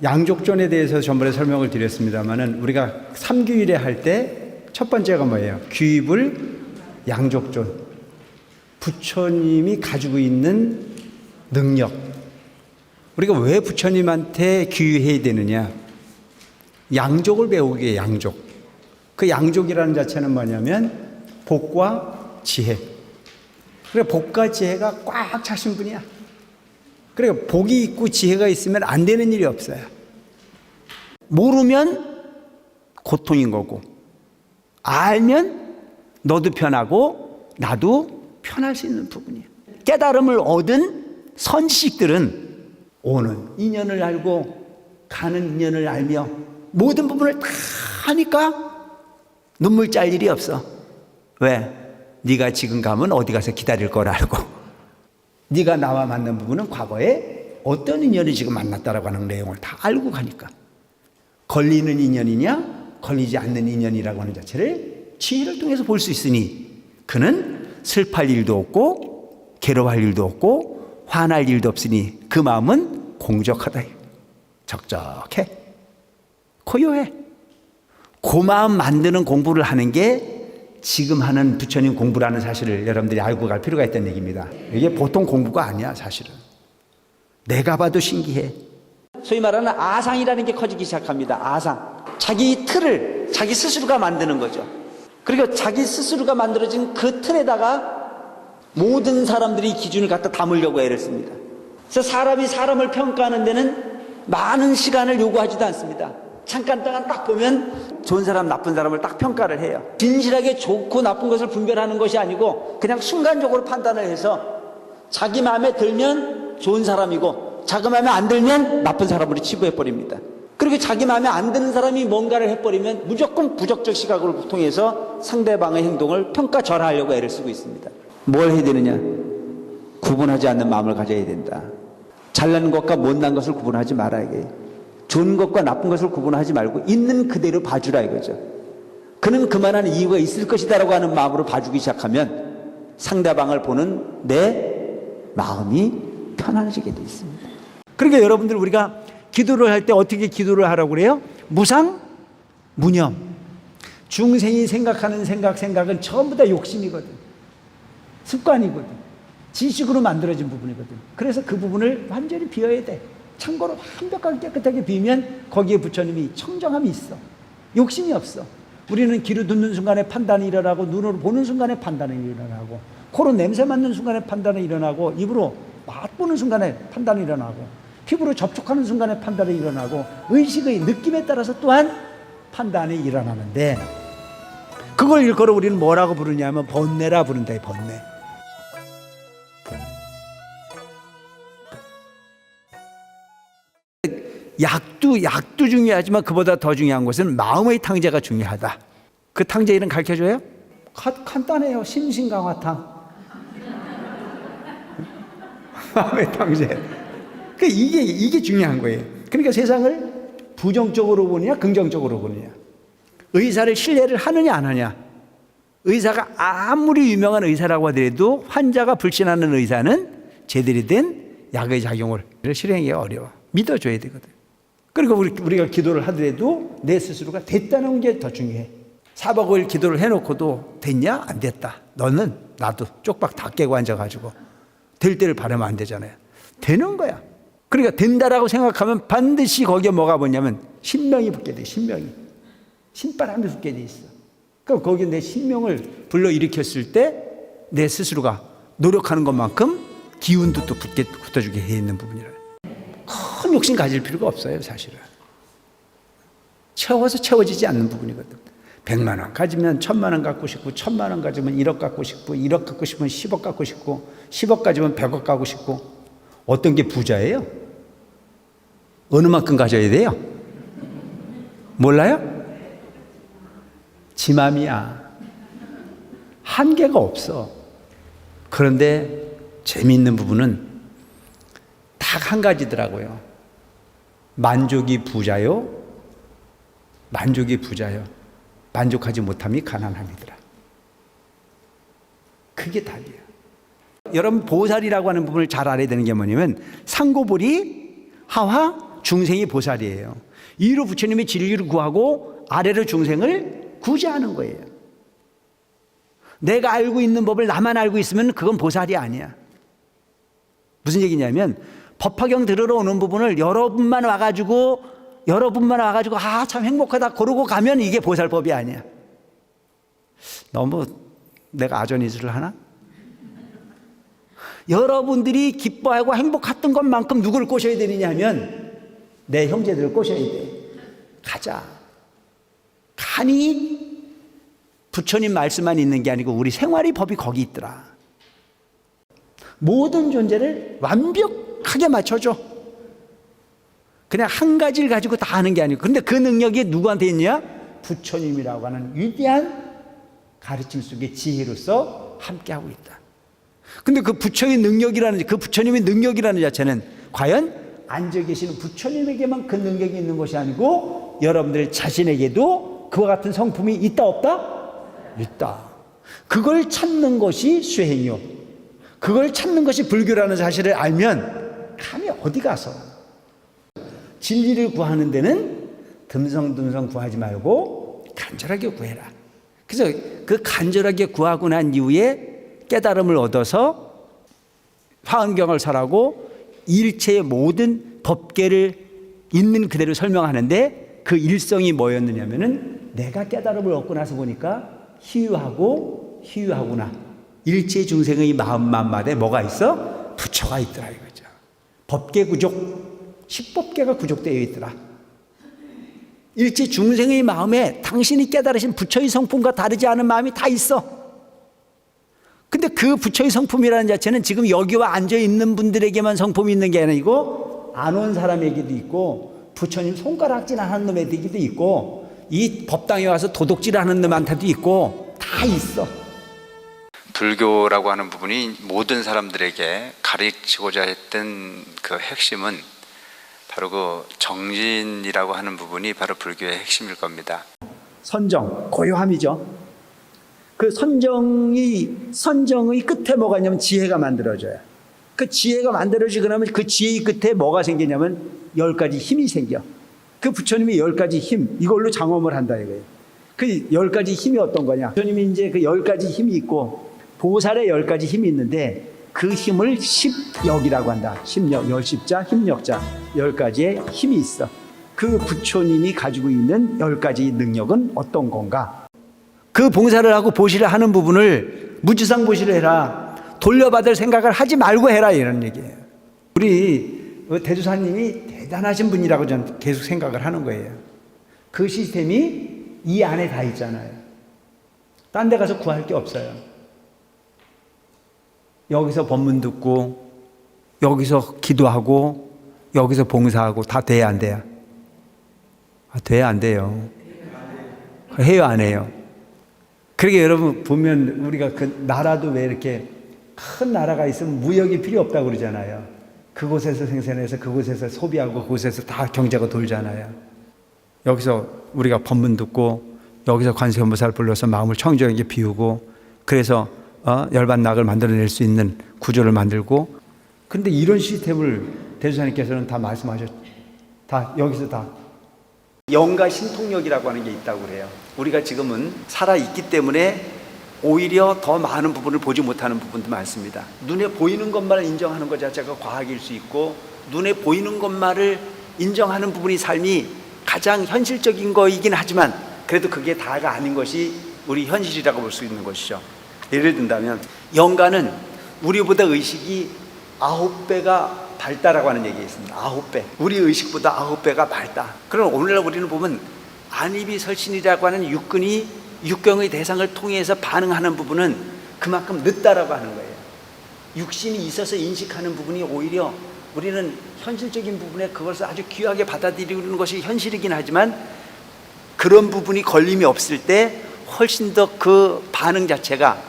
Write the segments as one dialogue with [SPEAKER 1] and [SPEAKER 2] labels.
[SPEAKER 1] 양족존에 대해서 전번에 설명을 드렸습니다만은 우리가 삼규일에 할 때 첫 번째가 뭐예요? 규입을 양족존. 부처님이 가지고 있는 능력. 우리가 왜 부처님한테 규율해야 되느냐? 양족을 배우기 위해 양족. 그 양족이라는 자체는 뭐냐면 복과 지혜. 그러니까 복과 지혜가 꽉 차신 분이야. 그러니까 복이 있고 지혜가 있으면 안 되는 일이 없어요. 모르면 고통인 거고, 알면 너도 편하고 나도 편할 수 있는 부분이에요. 깨달음을 얻은 선지식들은 오는 인연을 알고 가는 인연을 알며 모든 부분을 다 하니까 눈물 짤 일이 없어. 왜? 네가 지금 가면 어디 가서 기다릴 걸 알고, 네가 나와 맞는 부분은 과거에 어떤 인연이 지금 만났다라고 하는 내용을 다 알고 가니까. 걸리는 인연이냐 걸리지 않는 인연이라고 하는 자체를 지혜를 통해서 볼 수 있으니 그는 슬퍼할 일도 없고 괴로워할 일도 없고 화날 일도 없으니 그 마음은 공적하다. 적적해, 고요해. 그 마음 만드는 공부를 하는 게 지금 하는 부처님 공부라는 사실을 여러분들이 알고 갈 필요가 있다는 얘기입니다. 이게 보통 공부가 아니야. 사실은 내가 봐도 신기해. 소위 말하는 아상이라는 게 커지기 시작합니다. 아상. 자기 틀을 자기 스스로가 만드는 거죠. 그리고 자기 스스로가 만들어진 그 틀에다가 모든 사람들이 기준을 갖다 담으려고 애를 씁니다. 그래서 사람이 사람을 평가하는 데는 많은 시간을 요구하지도 않습니다. 잠깐 동안 딱 보면 좋은 사람 나쁜 사람을 딱 평가를 해요. 진실하게 좋고 나쁜 것을 분별하는 것이 아니고 그냥 순간적으로 판단을 해서 자기 마음에 들면 좋은 사람이고 자기 마음에 안 들면 나쁜 사람으로 치부해버립니다. 그리고 자기 마음에 안 드는 사람이 뭔가를 해버리면 무조건 부적적 시각을 통해서 상대방의 행동을 평가절하하려고 애를 쓰고 있습니다. 뭘 해야 되느냐? 구분하지 않는 마음을 가져야 된다. 잘난 것과 못난 것을 구분하지 말아야 돼. 좋은 것과 나쁜 것을 구분하지 말고 있는 그대로 봐주라 이거죠. 그는 그만한 이유가 있을 것이다라고 하는 마음으로 봐주기 시작하면 상대방을 보는 내 마음이 편안해지게 돼 있습니다. 그러니까 여러분들 우리가 기도를 할 때 어떻게 기도를 하라고 그래요? 무상, 무념. 중생이 생각하는 생각은 전부 다 욕심이거든. 습관이거든. 지식으로 만들어진 부분이거든. 그래서 그 부분을 완전히 비워야 돼. 참고로 완벽하게 깨끗하게 비우면 거기에 부처님이 청정함이 있어. 욕심이 없어. 우리는 귀로 듣는 순간에 판단이 일어나고 눈으로 보는 순간에 판단이 일어나고 코로 냄새 맡는 순간에 판단이 일어나고 입으로 맛보는 순간에 판단이 일어나고 피부로 접촉하는 순간에 판단이 일어나고 의식의 느낌에 따라서 또한 판단이 일어나는데 그걸 일컬어 우리는 뭐라고 부르냐면 번뇌라 부른다. 번뇌. 약도 중요하지만 그보다 더 중요한 것은 마음의 탕제가 중요하다. 그 탕제 이름 가르쳐줘요? 간단해요. 심신강화탕. 마음의 탕제. 이게 중요한 거예요. 그러니까 세상을 부정적으로 보느냐 긍정적으로 보느냐, 의사를 신뢰를 하느냐 안 하느냐. 의사가 아무리 유명한 의사라고 하더라도 환자가 불신하는 의사는 제대로 된 약의 작용을 실행하기 어려워. 믿어줘야 되거든. 그리고 우리가 기도를 하더라도 내 스스로가 됐다는 게 더 중요해. 4박 5일 기도를 해놓고도 됐냐? 안 됐다. 너는 나도 쪽박 다 깨고 앉아가지고 될 때를 바라면 안 되잖아요. 되는 거야. 그러니까 된다라고 생각하면 반드시 거기에 뭐가 뭐냐면 신명이 붙게 돼. 신바람이 붙게 돼 있어. 그럼 거기에 내 신명을 불러일으켰을 때 내 스스로가 노력하는 것만큼 기운도 또 붙어주게 해 있는 부분이라. 큰 욕심 가질 필요가 없어요. 사실은 채워서 채워지지 않는 부분이거든. 100만 원 가지면 1000만 원 갖고 싶고 1000만 원 가지면 1억 갖고 싶고 1억 갖고 싶으면 10억 갖고 싶고 10억 가지면 100억 갖고 싶고. 어떤 게 부자예요? 어느 만큼 가져야 돼요? 몰라요? 지 맘이야. 한계가 없어. 그런데 재미있는 부분은 딱 한 가지더라고요. 만족이 부자요. 만족하지 못함이 가난함이더라. 그게 답이야. 여러분 보살이라고 하는 부분을 잘 알아야 되는 게 뭐냐면 상고보리 하화 중생이 보살이에요. 위로 부처님이 진리를 구하고 아래로 중생을 구제하는 거예요. 내가 알고 있는 법을 나만 알고 있으면 그건 보살이 아니야. 무슨 얘기냐면 법화경 들으러 오는 부분을 여러분만 와가지고 아 참 행복하다 그러고 가면 이게 보살법이 아니야. 너무 내가 아전인수를 하나? 여러분들이 기뻐하고 행복했던 것만큼 누구를 꼬셔야 되느냐 하면 내 형제들을 꼬셔야 돼. 가자. 간이 부처님 말씀만 있는 게 아니고 우리 생활의 법이 거기 있더라. 모든 존재를 완벽하게 맞춰줘. 그냥 한 가지를 가지고 다 하는 게 아니고. 근데 그 능력이 누구한테 있냐? 부처님이라고 하는 위대한 가르침 속의 지혜로서 함께하고 있다. 근데 그 부처의 능력이라는, 그 부처님의 능력이라는 자체는 과연 앉아 계시는 부처님에게만 그 능력이 있는 것이 아니고 여러분들 자신에게도 그와 같은 성품이 있다 없다? 있다. 그걸 찾는 것이 수행이요. 그걸 찾는 것이 불교라는 사실을 알면 감히 어디 가서 진리를 구하는 데는 듬성듬성 구하지 말고 간절하게 구해라. 그래서 그 간절하게 구하고 난 이후에 깨달음을 얻어서 화엄경을 설하고 일체의 모든 법계를 있는 그대로 설명하는데 그 일성이 뭐였느냐면은 내가 깨달음을 얻고 나서 보니까 희유하구나. 일체 중생의 마음만마다 뭐가 있어? 부처가 있더라 이거죠. 법계 구족, 십법계가 구족되어 있더라. 일체 중생의 마음에 당신이 깨달으신 부처의 성품과 다르지 않은 마음이 다 있어. 근데 그 부처의 성품이라는 자체는 지금 여기와 앉아 있는 분들에게만 성품이 있는 게 아니고 안 온 사람에게도 있고 부처님 손가락질 하는 놈에게도 있고 이 법당에 와서 도둑질 하는 놈한테도 있고 다 있어.
[SPEAKER 2] 불교라고 하는 부분이 모든 사람들에게 가르치고자 했던 그 핵심은 바로 그 정진이라고 하는 부분이 바로 불교의 핵심일 겁니다.
[SPEAKER 1] 선정, 고요함이죠. 그 선정의 끝에 뭐가 있냐면 지혜가 만들어져요. 그 지혜가 만들어지고 나면 그 지혜의 끝에 뭐가 생기냐면 10가지 힘이 생겨. 그 부처님이 10가지 힘, 이걸로 장엄을 한다 이거예요. 그 10가지 힘이 어떤 거냐? 부처님이 이제 그 10가지 힘이 있고 보살의 10가지 힘이 있는데 그 힘을 십역이라고 한다. 십역, 열십자, 힘력자 10가지의 힘이 있어. 그 부처님이 가지고 있는 10가지 능력은 어떤 건가? 그 봉사를 하고 보시를 하는 부분을 무지상 보시를 해라. 돌려받을 생각을 하지 말고 해라 이런 얘기예요. 우리 대주사님이 대단하신 분이라고 저는 계속 생각을 하는 거예요. 그 시스템이 이 안에 다 있잖아요. 딴 데 가서 구할 게 없어요. 여기서 법문 듣고 여기서 기도하고 여기서 봉사하고 다 돼야 안 돼요? 돼야 안 돼요. 해요 안 해요? 그러게 여러분 보면 우리가 그 나라도 왜 이렇게 큰 나라가 있으면 무역이 필요 없다고 그러잖아요. 그곳에서 생산해서 그곳에서 소비하고 그곳에서 다 경제가 돌잖아요. 여기서 우리가 법문 듣고 여기서 관세음보살 불러서 마음을 청정하게 비우고 그래서 열반낙을 만들어낼 수 있는 구조를 만들고 근데 이런 시스템을 대주사님께서는 다 말씀하셨죠. 다 여기서 다 영가 신통력이라고 하는 게 있다고 그래요. 우리가 지금은 살아있기 때문에 오히려 더 많은 부분을 보지 못하는 부분도 많습니다. 눈에 보이는 것만을 인정하는 것 자체가 과학일 수 있고 눈에 보이는 것만을 인정하는 부분이 삶이 가장 현실적인 거이긴 하지만 그래도 그게 다가 아닌 것이 우리 현실이라고 볼 수 있는 것이죠. 예를 든다면 영가는 우리보다 의식이 9배가 밝다라고 하는 얘기가 있습니다. 9배. 우리 의식보다 9배가 밝다. 그럼 오늘날 우리는 보면 안입이 설신이라고 하는 육경의 대상을 통해서 반응하는 부분은 그만큼 늦다라고 하는 거예요. 육신이 있어서 인식하는 부분이 오히려 우리는 현실적인 부분에 그것을 아주 귀하게 받아들이는 것이 현실이긴 하지만 그런 부분이 걸림이 없을 때 훨씬 더 그 반응 자체가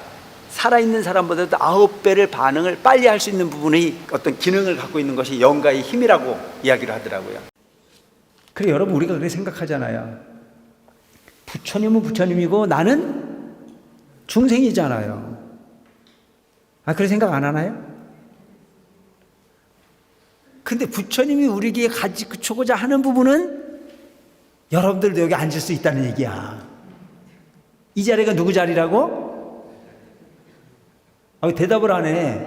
[SPEAKER 1] 살아있는 사람보다도 9배를 반응을 빨리 할 수 있는 부분의 어떤 기능을 갖고 있는 것이 영가의 힘이라고 이야기를 하더라고요. 그래 여러분 우리가 그렇게 생각하잖아요. 부처님은 부처님이고 나는 중생이잖아요. 그런 생각 안 하나요? 근데 부처님이 우리에게 가르치고자 하는 부분은 여러분들도 여기 앉을 수 있다는 얘기야. 이 자리가 누구 자리라고? 대답을 안 해.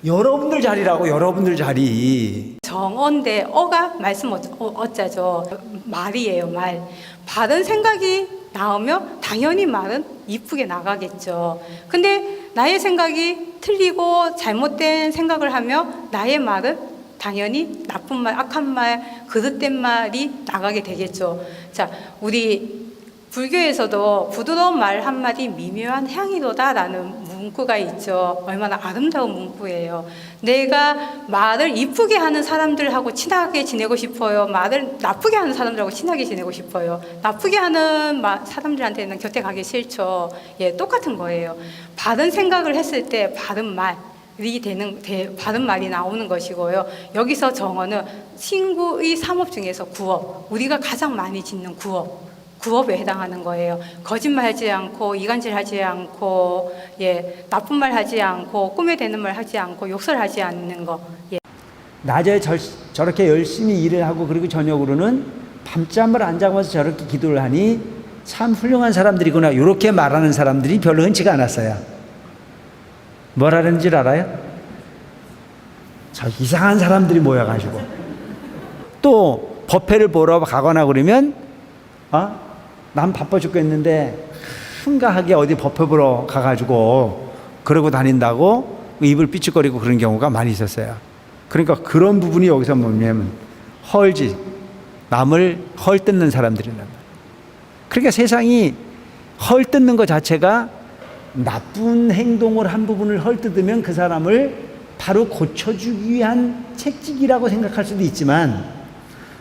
[SPEAKER 1] 여러분들 자리라고, 여러분들 자리.
[SPEAKER 3] 정어인데 어가 말씀 어자죠. 말이에요, 말. 바른 생각이 나오면 당연히 말은 이쁘게 나가겠죠. 근데 나의 생각이 틀리고 잘못된 생각을 하면 나의 말은 당연히 나쁜 말, 악한 말, 그릇된 말이 나가게 되겠죠. 자, 우리 불교에서도 부드러운 말 한마디 미묘한 향이로다라는 문구가 있죠. 얼마나 아름다운 문구예요. 내가 말을 이쁘게 하는 사람들하고 친하게 지내고 싶어요. 말을 나쁘게 하는 사람들하고 친하게 지내고 싶어요. 나쁘게 하는 사람들한테는 곁에 가기 싫죠. 예, 똑같은 거예요. 바른 생각을 했을 때 바른 말이 바른 말이 나오는 것이고요. 여기서 정어는 신구의 삼업 중에서 구업, 우리가 가장 많이 짓는 구업에 해당하는 거예요. 거짓말하지 않고 이간질하지 않고 나쁜 말 하지 않고 꿈에 대는 말 하지 않고 욕설하지 않는 거.
[SPEAKER 1] 낮에 저렇게 열심히 일을 하고 그리고 저녁으로는 밤잠을 안 자고 와서 저렇게 기도를 하니 참 훌륭한 사람들이구나. 이렇게 말하는 사람들이 별로 흔치가 않았어요. 뭐라는 줄 알아요? 저 이상한 사람들이 모여가지고 또 법회를 보러 가거나 그러면 난 바빠 죽겠는데 한가하게 어디 법회 보러 가가지고 그러고 다닌다고 입을 삐죽거리고 그런 경우가 많이 있었어요. 그러니까 그런 부분이 여기서 뭐냐면 남을 헐뜯는 사람들이란 말이에요. 그러니까 세상이 헐뜯는 것 자체가 나쁜 행동을 한 부분을 헐뜯으면 그 사람을 바로 고쳐주기 위한 책찍이라고 생각할 수도 있지만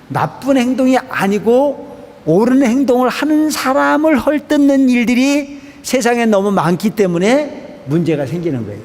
[SPEAKER 1] 나쁜 행동이 아니고 옳은 행동을 하는 사람을 헐뜯는 일들이 세상에 너무 많기 때문에 문제가 생기는 거예요.